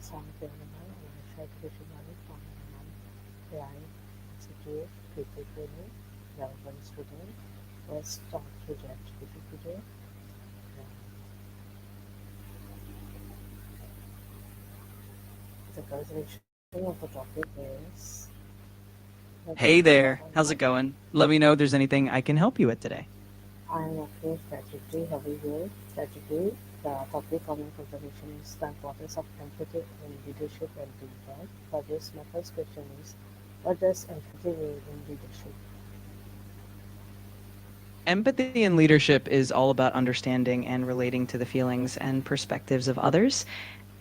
Something and I tried to money from AI Institute people training, level 1 student was taught to ChatGPT today. The consideration of the topic is the Hey benefit of there, how's it going? Let me know if there's anything I can help you with today. I'm okay strategy, how are you? Strategy, the topic of my conversation is the importance of empathy in leadership and teamwork. For this, my first question is, what does empathy mean in leadership? Empathy in leadership is all about understanding and relating to the feelings and perspectives of others.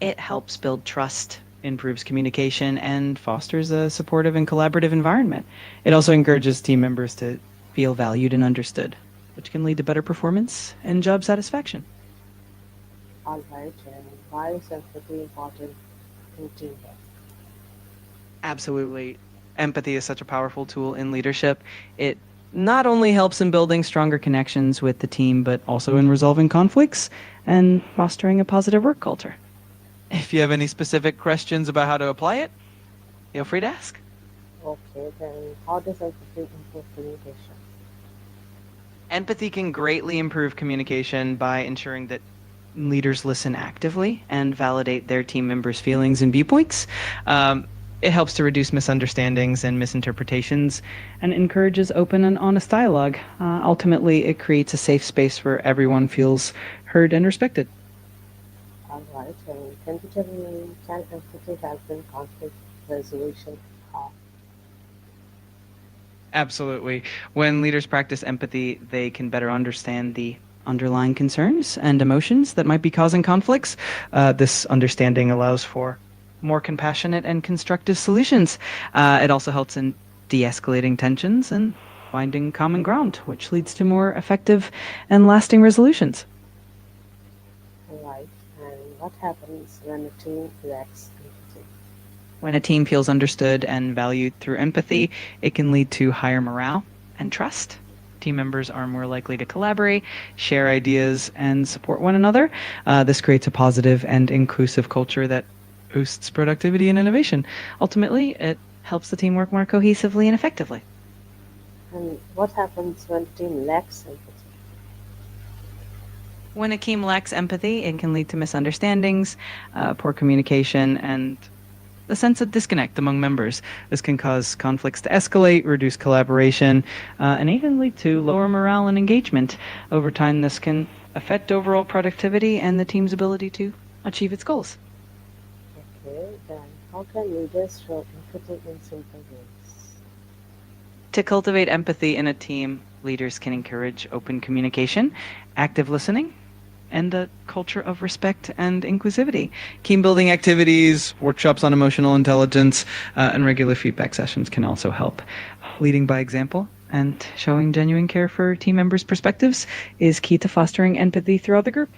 It helps build trust, improves communication, and fosters a supportive and collaborative environment. It also encourages team members to feel valued and understood, which can lead to better performance and job satisfaction. Alright, and why is empathy important in teamwork? Absolutely. Empathy is such a powerful tool in leadership. It not only helps in building stronger connections with the team, but also in resolving conflicts and fostering a positive work culture. If you have any specific questions about how to apply it, feel free to ask. Okay, then how does empathy improve communication? Empathy can greatly improve communication by ensuring that leaders listen actively and validate their team members' feelings and viewpoints. It helps to reduce misunderstandings and misinterpretations and encourages open and honest dialogue. Ultimately, it creates a safe space where everyone feels heard and respected. Alright, and can you tell me, can empathy help in conflict resolution? How? Absolutely. When leaders practice empathy, they can better understand the underlying concerns and emotions that might be causing conflicts. This understanding allows for more compassionate and constructive solutions. It also helps in de escalating tensions and finding common ground, which leads to more effective and lasting resolutions. Alright, and what happens when a team lacks empathy? When a team feels understood and valued through empathy, it can lead to higher morale and trust. Team members are more likely to collaborate, share ideas, and support one another. This creates a positive and inclusive culture that boosts productivity and innovation. Ultimately, it helps the team work more cohesively and effectively. And what happens when a team lacks empathy? When a team lacks empathy, it can lead to misunderstandings, poor communication, and a sense of disconnect among members. This can cause conflicts to escalate, reduce collaboration, and even lead to lower morale and engagement. Over time, this can affect overall productivity and the team's ability to achieve its goals. Okay, then how can leaders show empathy in simple ways? To cultivate empathy in a team, leaders can encourage open communication, active listening, and a culture of respect and inclusivity. Team building activities, workshops on emotional intelligence, and regular feedback sessions can also help. Leading by example and showing genuine care for team members' perspectives is key to fostering empathy throughout the group.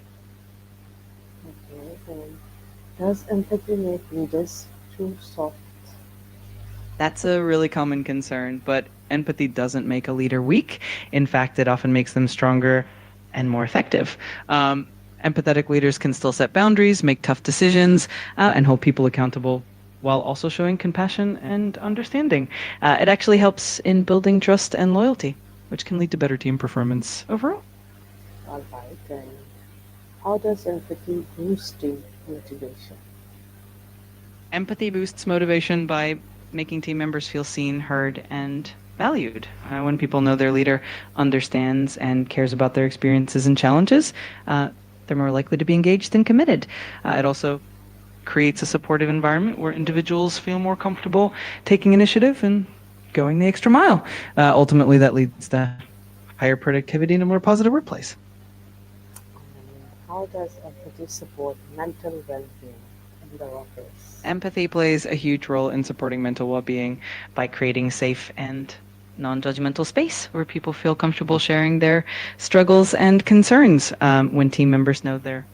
Okay, then does empathy make leaders too soft? That's a really common concern, but empathy doesn't make a leader weak. In fact, it often makes them stronger and more effective. Empathetic leaders can still set boundaries, make tough decisions, and hold people accountable while also showing compassion and understanding. It actually helps in building trust and loyalty, which can lead to better team performance overall. Alright, then how does empathy boost team motivation? Empathy boosts motivation by making team members feel seen, heard, and valued. When people know their leader understands and cares about their experiences and challenges, they're more likely to be engaged and committed. It also creates a supportive environment where individuals feel more comfortable taking initiative and going the extra mile. Ultimately, that leads to higher productivity and a more positive workplace. And how does empathy support mental well-being in the office? Empathy plays a huge role in supporting mental well being by creating safe and non judgmental space where people feel comfortable sharing their struggles and concerns. When team members know they're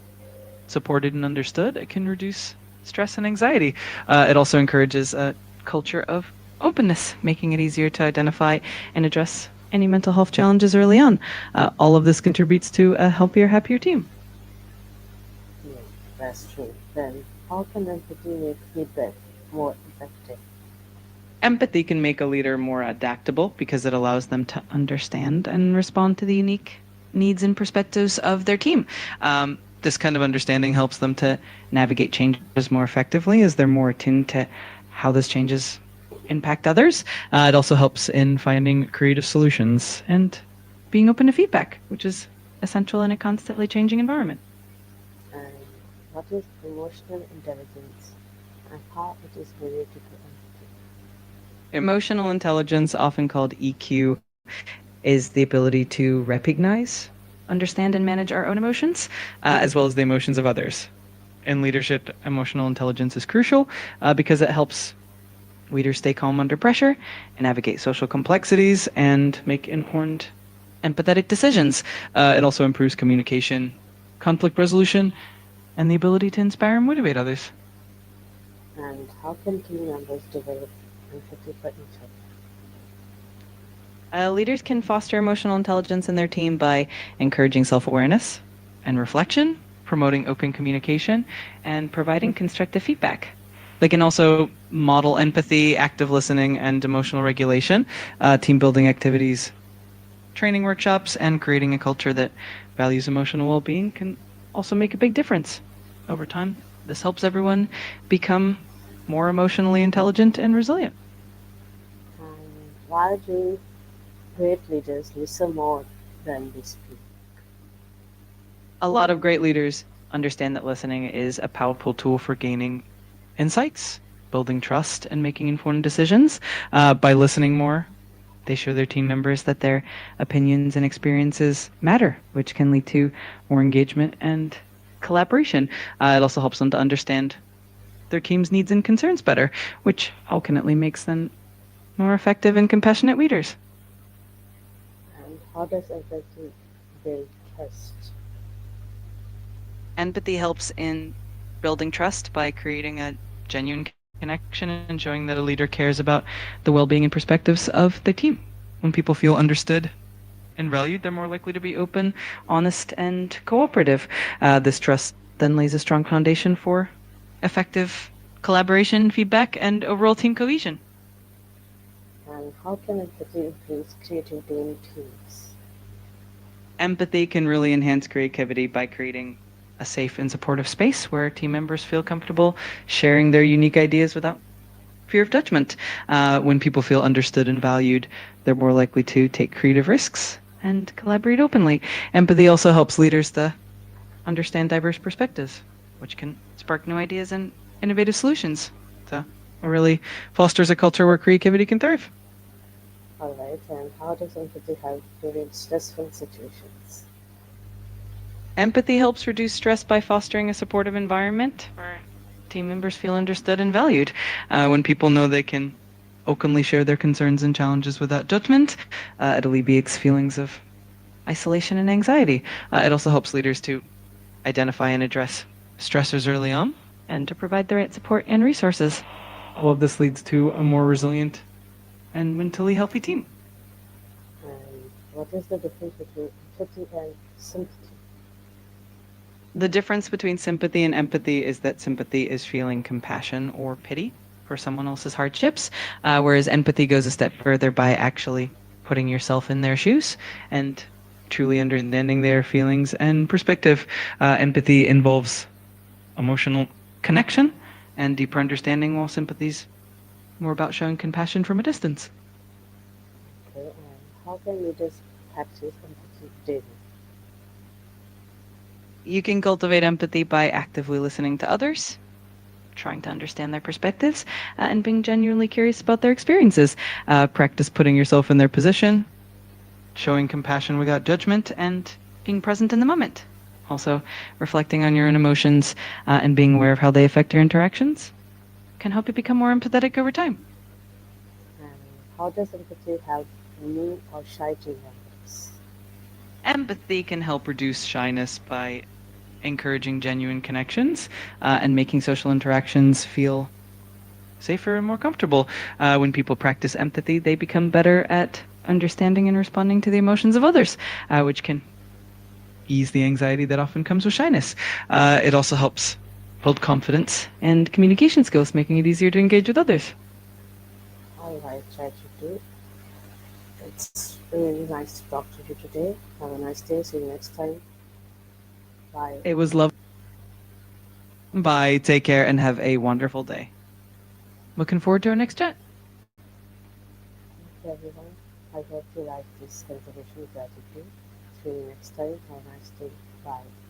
supported and understood, it can reduce stress and anxiety. It also encourages a culture of openness, making it easier to identify and address any mental health challenges early on. All of this contributes to a healthier, happier team. Yeah, that's true. Then how can empathy make feedback more effective? Empathy can make a leader more adaptable because it allows them to understand and respond to the unique needs and perspectives of their team. This kind of understanding helps them to navigate changes more effectively as they're more attuned to how those changes impact others. It also helps in finding creative solutions and being open to feedback, which is essential in a constantly changing environment. And what is emotional intelligence and how it is related to empathy? Emotional intelligence, often called EQ, is the ability to recognize, understand, and manage our own emotions, as well as the emotions of others. In leadership, emotional intelligence is crucial because it helps leaders stay calm under pressure and navigate social complexities and make informed, empathetic decisions. It also improves communication, conflict resolution, and the ability to inspire and motivate others. And how can team members develop empathy for each other? Leaders can foster emotional intelligence in their team by encouraging self awareness and reflection, promoting open communication, and providing constructive feedback. They can also model empathy, active listening, and emotional regulation. Team building activities, training workshops, and creating a culture that values emotional well being can also make a big difference. Over time, this helps everyone become more emotionally intelligent and resilient. And why do great leaders listen more than they speak? A lot of great leaders understand that listening is a powerful tool for gaining insights, building trust, and making informed decisions. By listening more, they show their team members that their opinions and experiences matter, which can lead to more engagement and collaboration. It also helps them to understand their team's needs and concerns better, which ultimately makes them more effective and compassionate leaders. And how does empathy build trust? Empathy helps in building trust by creating a genuine connection and showing that a leader cares about the well being and perspectives of their team. When people feel understood and valued, they're more likely to be open, honest, and cooperative. This trust then lays a strong foundation for effective collaboration, feedback, and overall team cohesion. And how can empathy increase creativity in teams? Empathy can really enhance creativity by creating a safe and supportive space where team members feel comfortable sharing their unique ideas without fear of judgment. When people feel understood and valued, they're more likely to take creative risks and collaborate openly. Empathy also helps leaders to understand diverse perspectives, which can spark new ideas and innovative solutions. So it really fosters a culture where creativity can thrive. All right, and how does empathy help during stressful situations? Empathy helps reduce stress by fostering a supportive environment where team members feel understood and valued. When people know they can openly share their concerns and challenges without judgment, it alleviates feelings of isolation and anxiety. It also helps leaders to identify and address stressors early on and to provide the right support and resources. All of this leads to a more resilient and mentally healthy team. And what is the difference between empathy and sympathy? The difference between sympathy and empathy is that sympathy is feeling compassion or pity for someone else's hardships, whereas empathy goes a step further by actually putting yourself in their shoes and truly understanding their feelings and perspective. Empathy involves emotional connection and deeper understanding, while sympathy's more about showing compassion from a distance. Okay, and how can leaders practice empathy daily? You can cultivate empathy by actively listening to others, trying to understand their perspectives, and being genuinely curious about their experiences. Practice putting yourself in their position, showing compassion without judgment, and being present in the moment. Also, reflecting on your own emotions and being aware of how they affect your interactions can help you become more empathetic over time. And how does empathy help new or shy team members? Empathy can help reduce shyness by encouraging genuine connections and making social interactions feel safer and more comfortable. When people practice empathy, they become better at understanding and responding to the emotions of others, which can ease the anxiety that often comes with shyness. It also helps build confidence, and communication skills, making it easier to engage with others. All right, ChatGPT. It's really nice to talk to you today. Have a nice day. See you next time. Bye. It was lovely. Bye. Take care and have a wonderful day. Looking forward to our next chat. Thank you, everyone. I hope you like this conversation with gratitude. See you next time. Have a nice day. Bye.